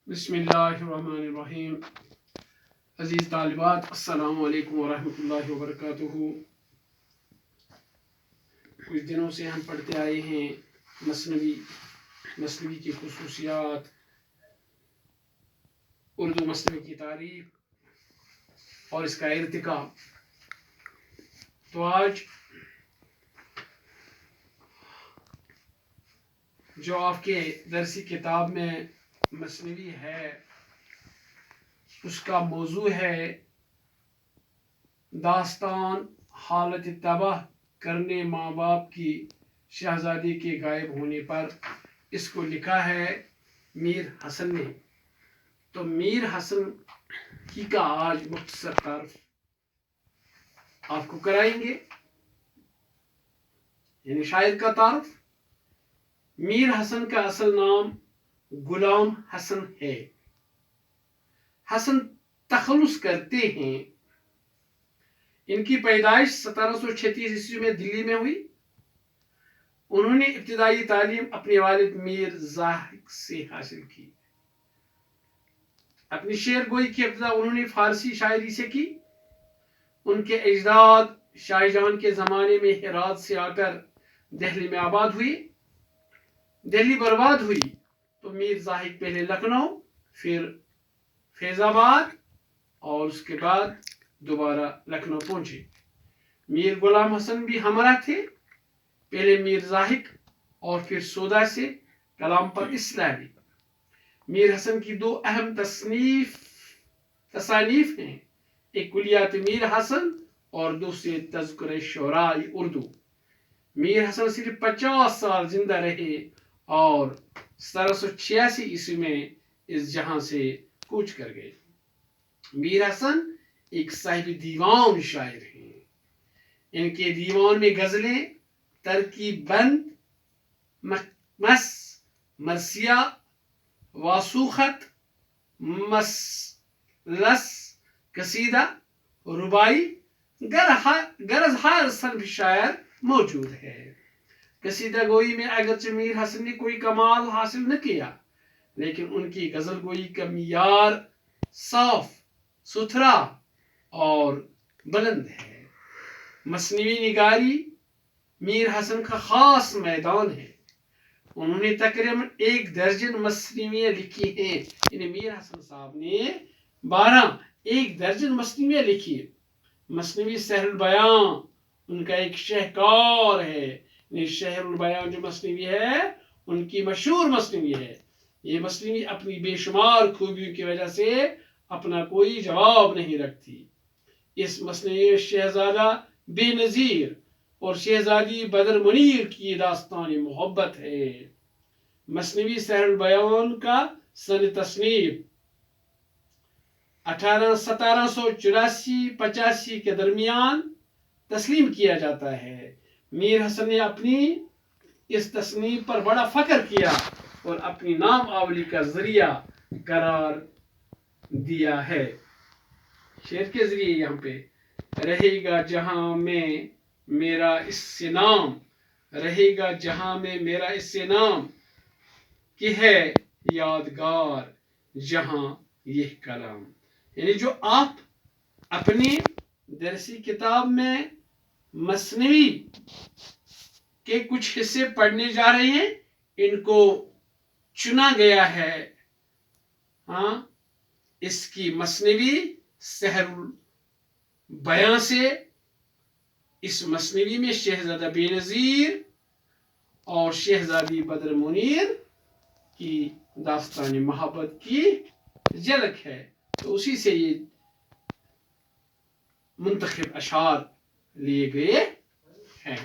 बिस्मिल्लाहिर्रहमानिर्रहीम। अजीज़ तालिबात, अस्सलामु अलैकुम वरहमतुल्लाहि वबरकातुहू। कुछ दिनों से हम पढ़ते आए हैं मसनवी की खुसूसियात, उर्दू मसनवी की तारीफ और इसका इर्तिका। तो आज जो आपके दरसी किताब में मसनवी है उसका मौजू है दास्तान हालत तबाह करने माँ बाप की शहजादी के गायब होने पर। इसको लिखा है मीर हसन ने। तो मीर हसन की का आज मुख्तसर तारुफ आपको कराएंगे, यानी शायर का तारुफ। मीर हसन का असल नाम गुलाम हसन है। हसन तखल्लुस करते हैं। इनकी पैदाइश 1736 ईस्वी में दिल्ली में हुई। उन्होंने इब्तिदाई तालीम अपने वालिद मीर ज़ाहिक से हासिल की। अपनी शेर गोई की इब्तिदा उन्होंने फारसी शायरी से की। उनके अजदाद शाहजहां के ज़माने में हेरात से आकर दिल्ली में आबाद हुई। दिल्ली बर्बाद हुई तो मीर ज़ाहिक पहले लखनऊ, फिर फैज़ाबाद और उसके बाद दोबारा लखनऊ पहुंचे। मीर गुलाम हसन भी हमरा थे। पहले मीर ज़ाहिक और फिर सोदा से कलाम पर इस्लाह ली। मीर हसन की दो अहम तसानीफ हैं, एक कुलियात मीर हसन और दूसरी तज़किरे शुअराए उर्दू। मीर हसन सिर्फ 50 साल जिंदा रहे और 1786 ईस्वी में इस जहां से कूच कर गए। मीर हसन एक साहिब दीवान शायर हैं। इनके दीवान में गजलें तरकीबबंद, मखमस, मरसिया, वासूखत, मसलस, कसीदा, रुबाई, गरज हर सनफ शायर मौजूद है। कसीदा गोई में अगरचे मीर हसन ने कोई कमाल हासिल न किया, लेकिन उनकी गजल गोई का मियार साफ सुथरा और बुलंद है। मसनवी निगारी मीर हसन का खास मैदान है। उन्होंने तकरीबन 1 दर्जन मसनवियाँ लिखी हैं। यानी मीर हसन साहब ने 1 दर्जन मसनवियाँ लिखी है। मसनवी सहरुल बयां उनका एक शाहकार है। शहरुल बयां जो मसनवी है उनकी मशहूर मसनवी है। ये मसनवी अपनी बेशुमार खूबियों की वजह से अपना कोई जवाब नहीं रखती। इस मसनवी में शहजादा बेनज़ीर और शहजादी बदर मुनीर की दास्तान मोहब्बत है। मसनवी सहरुल बयान का सन तस्नीफ 1784-85 के दरमियान तस्लीम किया जाता है। मीर हसन ने अपनी इस तस्नीफ पर बड़ा फख्र किया और अपनी नाम आवली का जरिया करार दिया है। शेर के जरिए यहाँ पे रहेगा जहां में मेरा इससे नाम, रहेगा जहां में मेरा इससे नाम, कि है यादगार जहां यह कलाम। यानी जो आप अपनी दरसी किताब में मसनवी के कुछ हिस्से पढ़ने जा रहे हैं, इनको चुना गया है। हाँ, इसकी मसनवी सहरुल बयां से। इस मसनवी में शहजादा बेनज़ीर और शहजादी बदर मुनीर की दास्तान मोहब्बत की झलक है। तो उसी से ये मुंतखब अशार लिए गए हैं।